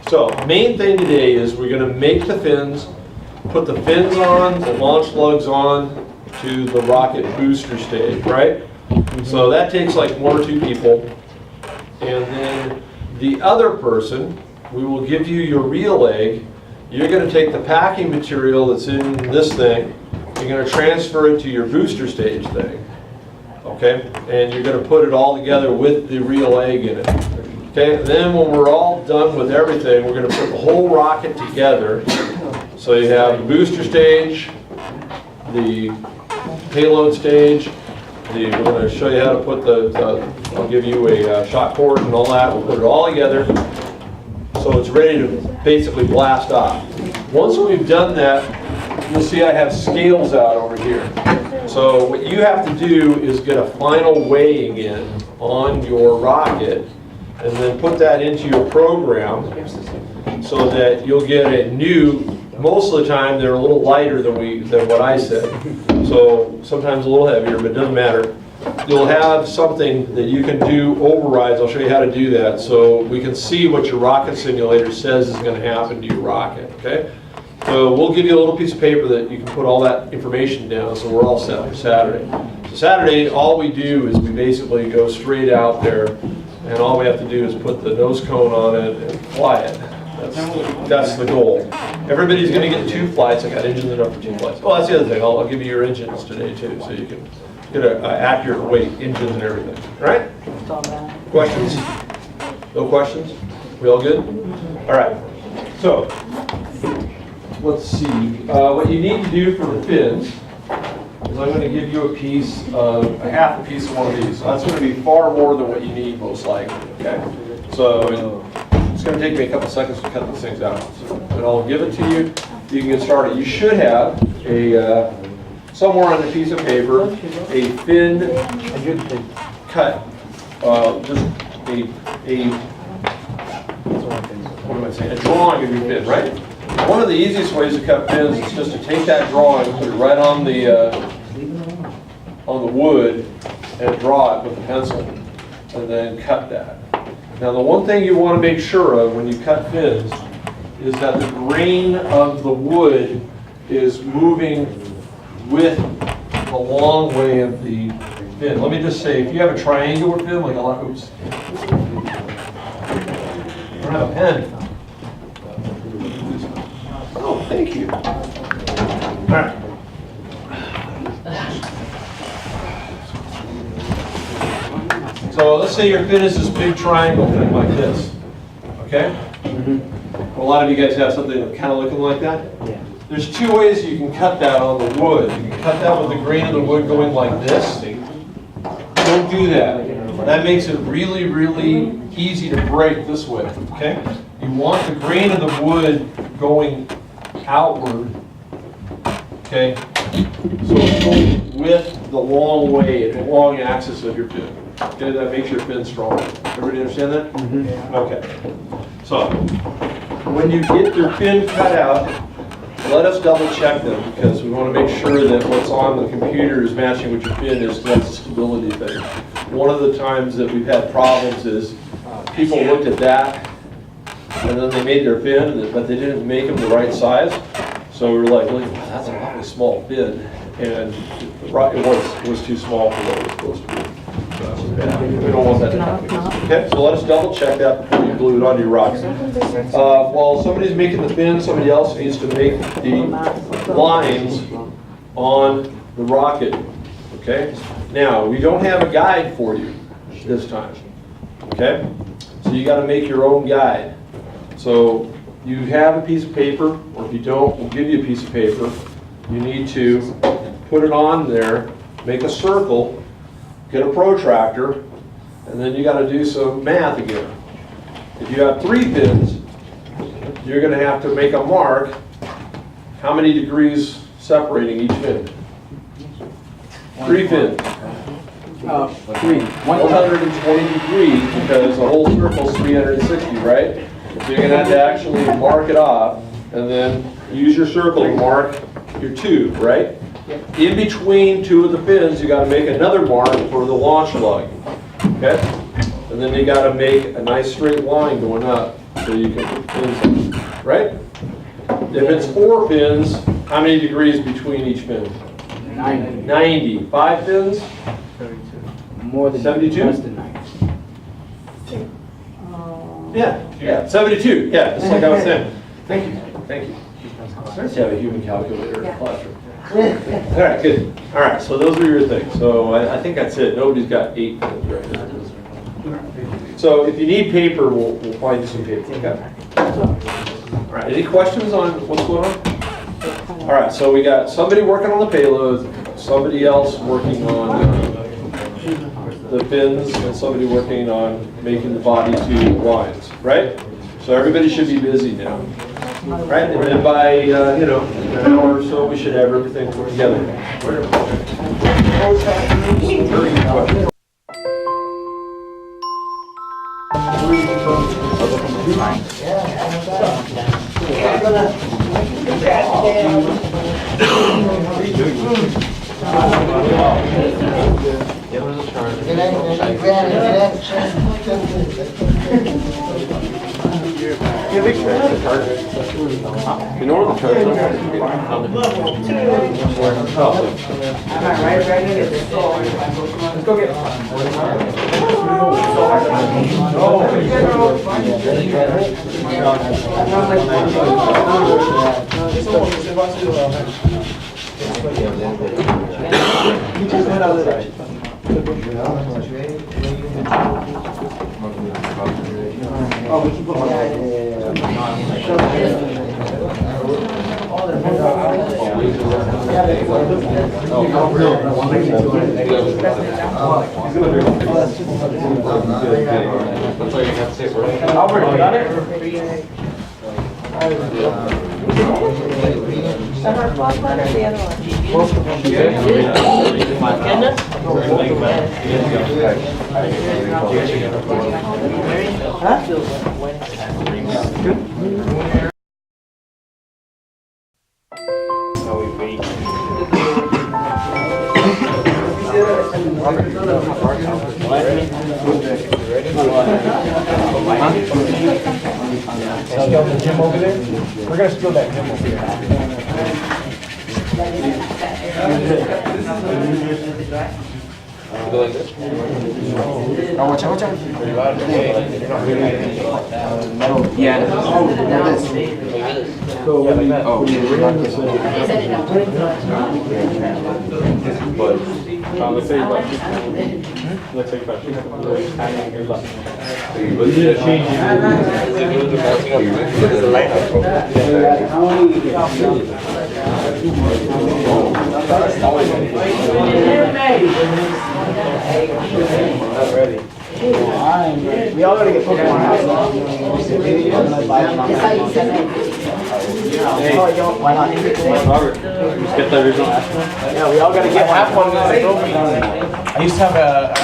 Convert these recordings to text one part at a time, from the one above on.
So, main thing today is we're going to make the fins, put the fins on, the launch lugs on to the rocket booster stage, right? So that takes like 1 or 2 people. And then the other person, we will give you your reel egg. You're going to take the packing material that's in this thing, you're going to transfer it to your booster stage thing. Okay? And you're going to put it all together with the reel egg in it. Okay, and then when we're all done with everything, we're going to put the whole rocket together. So you have the booster stage, the payload stage. We're going to show you how to put I'll give you a shot cord and all that. We'll put it all together so it's ready to basically blast off. Once we've done that, you'll see I have scales out over here. So what you have to do is get a final weighing in on your rocket, and then put that into your program so that you'll get a new, most of the time they're a little lighter than what I said. So sometimes a little heavier, but it doesn't matter. You'll have something that you can do overrides. I'll show you how to do that so we can see what your rocket simulator says is going to happen to your rocket, okay? So we'll give you a little piece of paper that you can put all that information down so we're all set for Saturday. So Saturday, all we do is we basically go straight out there, and all we have to do is put the nose cone on it and fly it. That's the goal. Everybody's going to get 2 flights. I got engines enough for 2 flights. Oh, that's the other thing. I'll give you your engines today too, so you can get an accurate weight, engines and everything. All right? Questions? No questions? We all good? All right. So let's see. What you need to do for the fins is I'm going to give you a half a piece of one of these. So that's going to be far more than what you need most likely. Okay. So it's going to take me a couple seconds to cut these things out. But I'll give it to you. You can get started. You should have somewhere on a piece of paper a fin cut. Just what am I saying? A drawing of your fin, right? One of the easiest ways to cut fins is just to take that drawing, put it right on the wood, and draw it with a pencil, and then cut that. Now the one thing you want to make sure of when you cut fins is that the grain of the wood is moving with the long way of the fin. Let me just say, if you have a triangular fin, like a lot, oops, I don't have a pen. Oh, thank you. All right. So let's say your fin is this big triangle thing like this. Okay? Well, a lot of you guys have something kind of looking like that. Yeah. There's 2 ways you can cut that on the wood. You can cut that with the grain of the wood going like this. Don't do that. That makes it really, really easy to break this way. Okay? You want the grain of the wood going outward. Okay? So it's going with the long way, the long axis of your fin. Okay, that makes your fin stronger. Everybody understand that? Mm-hmm. Okay. So, when you get your fin cut out, let us double check them because we want to make sure that what's on the computer is matching what your fin is. That's a stability thing. One of the times that we've had problems is people looked at that and then they made their fin, but they didn't make them the right size. So we were like, look, that's an awfully small fin, and it was too small for what it was supposed to be. We don't want that to happen. Okay, so let us double check that before you glue it onto your rocks. While somebody's making the fin, somebody else needs to make the lines on the rocket. Okay? Now, we don't have a guide for you this time. Okay? So you got to make your own guide. So you have a piece of paper, or if you don't, we'll give you a piece of paper. You need to put it on there, make a circle, get a protractor, and then you got to do some math again. If you have 3 fins, you're going to have to make a mark. How many degrees separating each fin? 3 fins. 120 degrees because the whole circle is 360, right? So you're going to have to actually mark it off and then use your circle to mark your tube, right? In between two of the fins, you got to make another mark for the launch lug. Okay? And then you got to make a nice straight line going up so you can put fins on, right? If it's 4 fins, how many degrees between each fin? 90. 90. 5 fins? 32. More than 72? Less than 90. Yeah, 72. Yeah, just like I was saying. Thank you. Thank you. It's nice to have a human calculator in the classroom. All right, good. All right, so those are your things. So I think that's it. Nobody's got 8 fins right now. So if you need paper, we'll find you some paper. Okay. All right, any questions on what's going on? All right, so we got somebody working on the payload, somebody else working on the fins, and somebody working on making the body to lines, right? So everybody should be busy now, right? And then by, an hour or so, we should have everything put together. You know where the charger is? Let's go get Albert, you got it? The gym over there? We're going to steal that gym over there. Oh, watch out, watch out. Yeah. Let's say about 50. We all gotta get Pokemon houses. Why not? Get the original Astro? Yeah, we all gotta get half one. I used to have a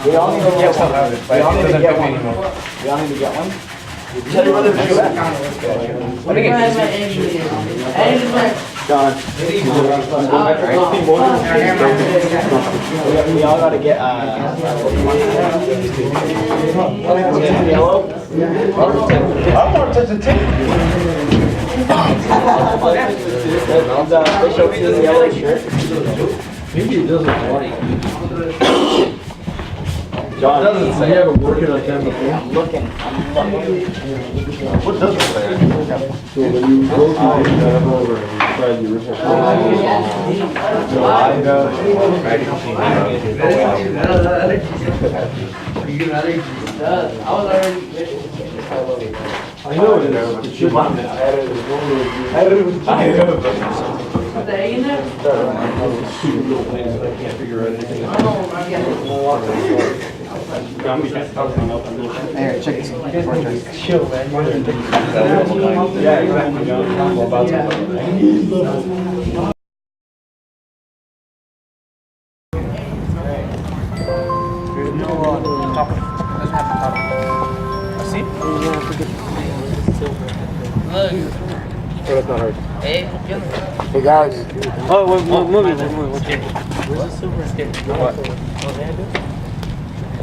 We all need to get one. but it doesn't fit me anymore. We all need to get one. Tell your brother to do that. John. We all gotta get yellow. I'm more touch the tip. Show me the yellow shirt. Maybe it doesn't like. John, Doesn't say. You haven't worked on them before. I'm looking. What does it say? So when you go to the over and you try the original. I know it is. It should not. Stupid little things that I can't figure out anything. Here, check this out. Chill, man. Yeah, exactly. that's not hard. Hey, Hey guys. Oh, what movie? where's the silver skin? What?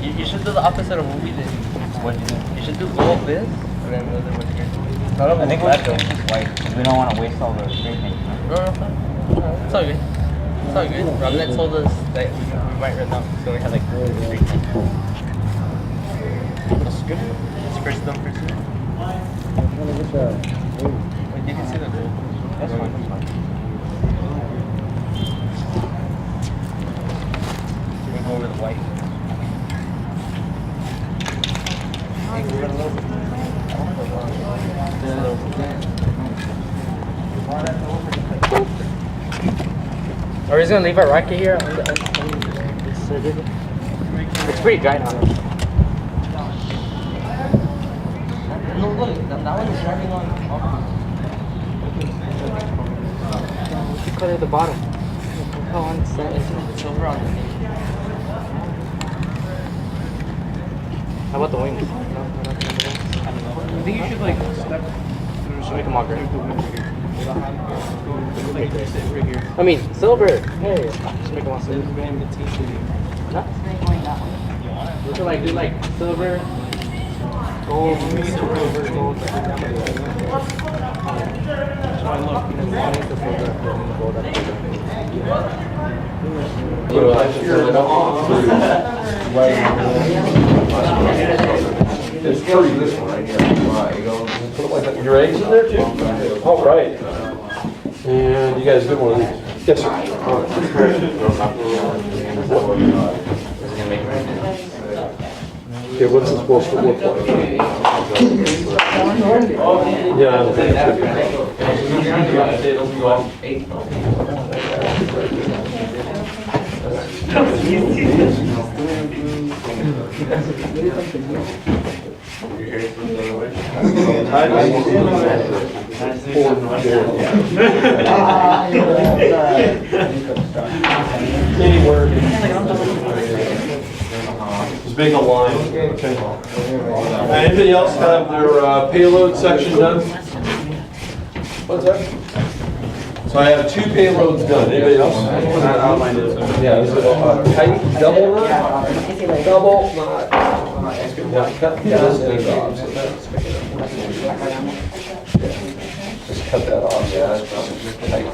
You should do the opposite of movie then. What do you do? You should do gold this, and then the other one here. I think we should change this white, because we don't want to waste all the spray paint. No, it's fine. It's all good. It's all good. Ramnet told us that we might run out, so we had like 3 things. That's good. It's first done, first done. Wait, you can see the gold. That's fine, that's fine. Can we go over the white? Hey, can we run a little bit? Are we just gonna leave our rocket here? It's pretty dry now. No, look, that one is driving on. We should cut at the bottom. Oh, on the side. It's over on the knee. How about the wings? No, I think you should like step should make them all gray. like right here. I mean, silver. Hey, just make them all silver. No? We should like do like silver, gold, silver, gold. It's pretty this one right here. Right, you go, put it like that. Your eggs in there too? All right. And you guys get one of these. Yes, sir. All right. Okay, what's it supposed to look like? Yeah, I think anywhere. Just make a line. Okay. Anybody else have their payload section done? What's that? So I have 2 payloads done. Anybody else? Yeah, is it a tight double knot? Double knot. Yeah, cut this end off. So that's just cut that off. Yeah, that's tight.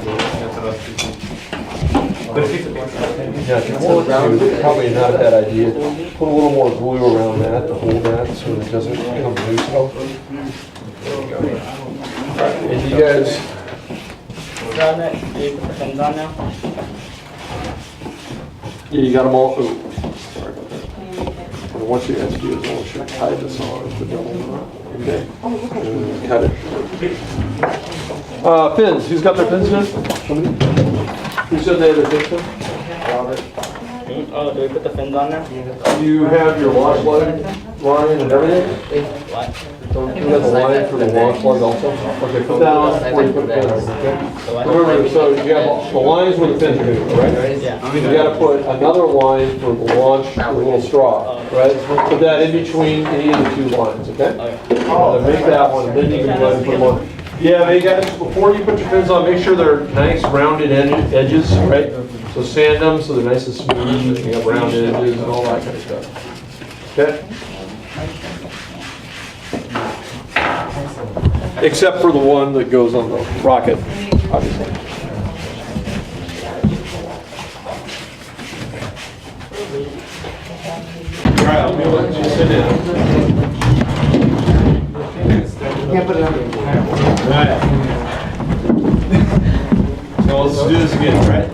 Yeah, probably not a bad idea. Put a little more glue around that to hold that so it doesn't come loose at all. There you go. And you guys. On that, you put the fins on now? Yeah, you got them all. Oh, sorry about that. And what you have to do is I want you to tie this on the double knot. Okay. And cut it. Fins. Who's got their fins done? Somebody? Who said they had their fins done? Robert. Oh, do we put the fins on now? You have your launch line and everything? What? You have the line for the launch plug also? Okay, put that on before you put the fins, okay? Remember, so you have the lines where the fins are going, right? Yeah. You gotta put another line for the launch, the little straw, right? Put that in between any of the 2 lines, okay? Then make that one, and then you can go ahead and put them on. Yeah, but you guys, before you put your fins on, make sure they're nice rounded edges, right? So sand them so they're nice and smooth, you have rounded edges and all that kind of stuff. Okay? Except for the one that goes on the rocket, obviously. All right, I'm gonna let you sit down. Can't put it under. All right. So let's do this again, right?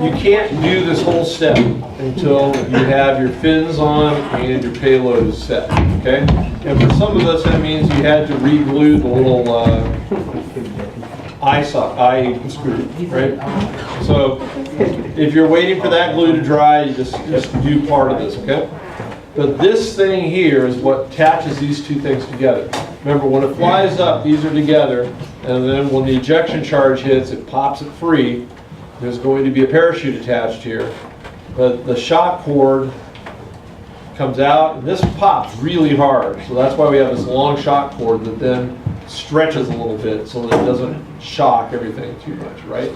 You can't do this whole step until you have your fins on and your payload is set, okay? And for some of us, that means you had to re-glue the little eye screw, right? So if you're waiting for that glue to dry, you just do part of this, okay? But this thing here is what attaches these 2 things together. Remember, when it flies up, these are together, and then when the ejection charge hits, it pops it free. There's going to be a parachute attached here. But the shock cord comes out, and this pops really hard. So that's why we have this long shock cord that then stretches a little bit so that it doesn't shock everything too much, right?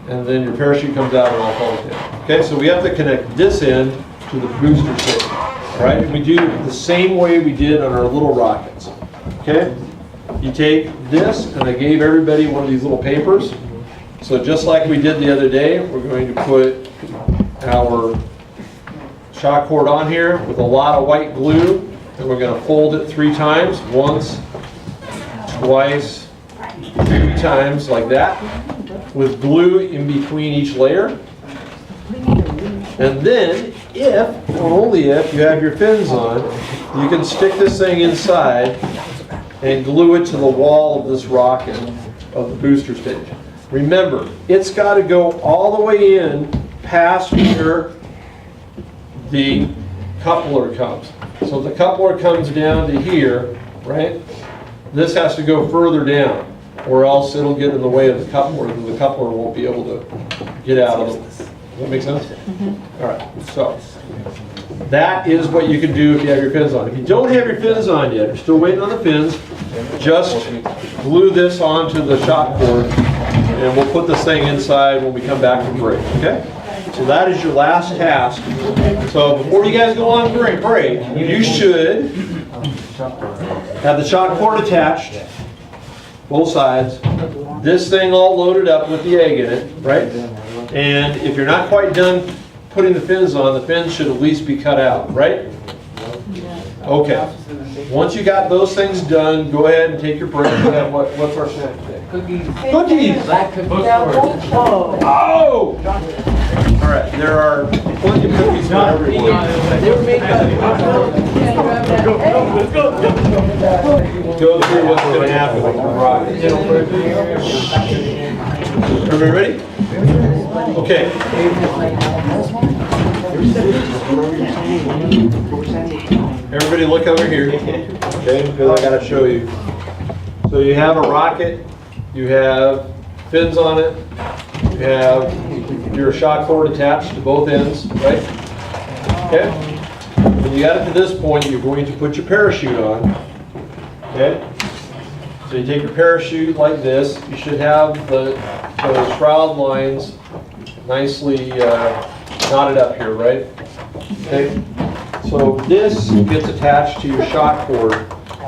And then your parachute comes out and all falls down. Okay, so we have to connect this end to the booster stage. All right, and we do it the same way we did on our little rockets. Okay, you take this, and I gave everybody one of these little papers. So just like we did the other day, we're going to put our shock cord on here with a lot of white glue, and we're going to fold it 3 times, once, twice, 3 times, like that, with glue in between each layer. And then, if, and only if, you have your fins on, you can stick this thing inside and glue it to the wall of this rocket, of the booster stage. Remember, it's got to go all the way in past where the coupler comes. So the coupler comes down to here, right? This has to go further down, or else it'll get in the way of the coupler, and the coupler won't be able to get out of it. Does that make sense? All right, so that is what you can do if you have your fins on. If you don't have your fins on yet, you're still waiting on the fins, just glue this onto the shock cord, and we'll put this thing inside when we come back from break, okay? So that is your last task. So before you guys go on break, you should have the shock cord attached, both sides, this thing all loaded up with the egg in it, right? And if you're not quite done putting the fins on, the fins should at least be cut out, right? Okay. Once you got those things done, go ahead and take your break. What's our snack today? Cookies. Cookies! Black cookies. Oh! All right, there are plenty of cookies for everyone. They were made by Go through what's going to happen with the rocket. Everybody ready? Okay. Everybody look over here, okay, because I got to show you. So you have a rocket, you have fins on it, you have your shock cord attached to both ends, right? Okay? When you got it to this point, you're going to put your parachute on, okay? So you take your parachute like this. You should have the shroud lines nicely knotted up here, right? Okay? So this gets attached to your shock cord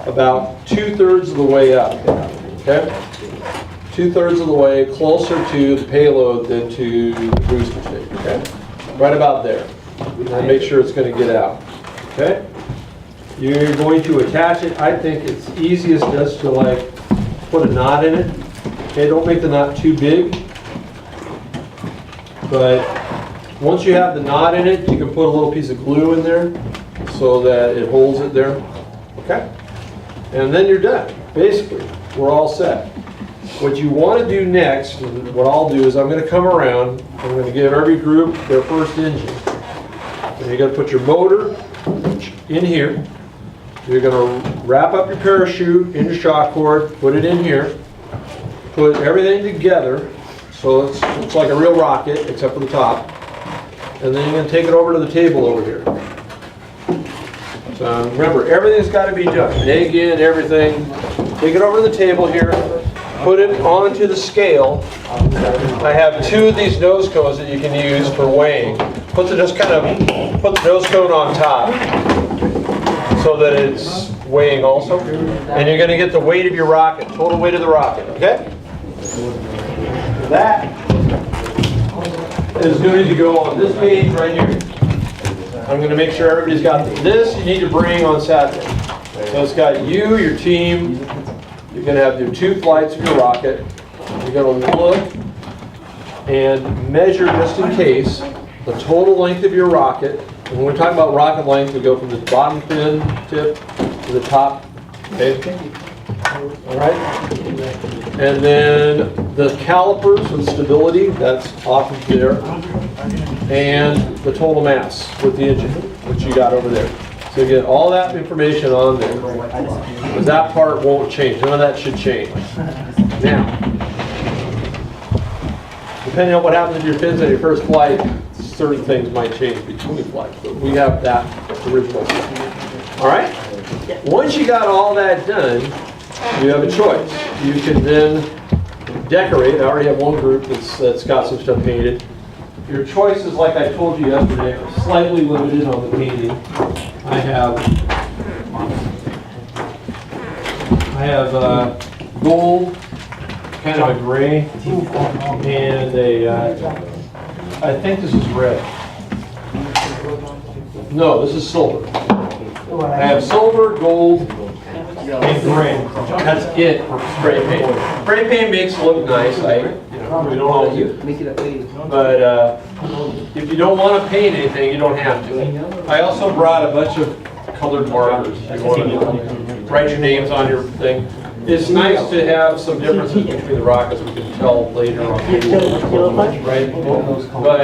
about 2/3 of the way up, okay? 2/3 of the way closer to the payload than to the booster stage, okay? Right about there. And make sure it's going to get out, okay? You're going to attach it. I think it's easiest just to like put a knot in it. Okay, don't make the knot too big. But once you have the knot in it, you can put a little piece of glue in there so that it holds it there. Okay? And then you're done. Basically, we're all set. What you want to do next, what I'll do is I'm going to come around, I'm going to give every group their first engine. And you're going to put your motor in here. You're going to wrap up your parachute in your shock cord, put it in here, put everything together so it's like a real rocket except for the top. And then you're going to take it over to the table over here. So remember, everything's got to be done. Egg in, everything. Take it over to the table here. Put it onto the scale. I have 2 of these nose cones that you can use for weighing. Put the nose cone on top so that it's weighing also. And you're going to get the weight of your rocket, total weight of the rocket, okay? That is going to go on this page right here. I'm going to make sure everybody's got this. You need to bring on Saturday. So it's got you, your team. You're going to have your 2 flights of your rocket. You're going to look and measure, just in case, the total length of your rocket. And when we're talking about rocket length, we go from the bottom fin tip to the top. Okay? All right? And then the calipers with stability, that's off of there. And the total mass with the engine, which you got over there. So you get all that information on there. Because that part won't change. None of that should change. Now, depending on what happens to your fins on your first flight, certain things might change between flights. But we have that original stuff. All right? Once you got all that done, you have a choice. You can then decorate. I already have one group that's got some stuff painted. Your choices, like I told you yesterday, are slightly limited on the painting. I have gold, kind of a gray, and I think this is red. No, this is silver. I have silver, gold, and gray. That's it for spray paint. Spray paint makes it look nice. We don't always use it. But if you don't want to paint anything, you don't have to. I also brought a bunch of colored markers. You want to write your names on your thing. It's nice to have some differences between the rockets. We can tell later on. Right? But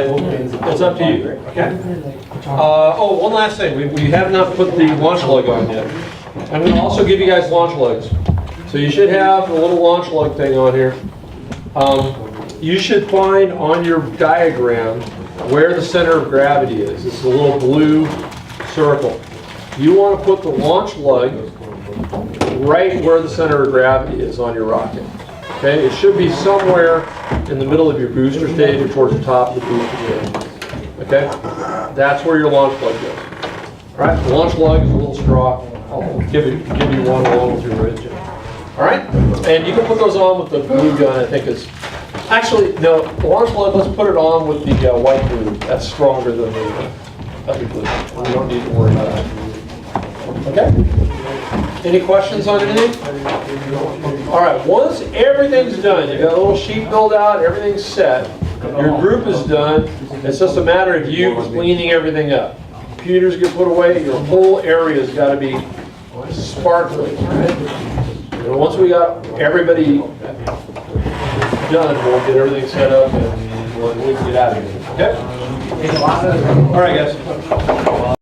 it's up to you. Okay. Oh, one last thing. We have not put the launch lug on yet. I'm going to also give you guys launch lugs. So you should have a little launch lug thing on here. You should find on your diagram where the center of gravity is. It's a little blue circle. You want to put the launch lug right where the center of gravity is on your rocket. Okay, it should be somewhere in the middle of your booster stage or towards the top of the booster stage. Okay, that's where your launch lug goes. All right, the launch lug is a little straw. I'll give you one along with your ridge. All right, and you can put those on with the blue gun. I think is actually no, the launch lug. Let's put it on with the white glue. That's stronger than the other glue. We don't need to worry about that. Okay. Any questions on anything? All right, once everything's done, you got a little sheet built out, everything's set, your group is done, it's just a matter of you cleaning everything up. Computers get put away, your whole area's got to be sparkling. Right? And once we got everybody done, we'll get everything set up and we can get out of here. Okay? All right, guys.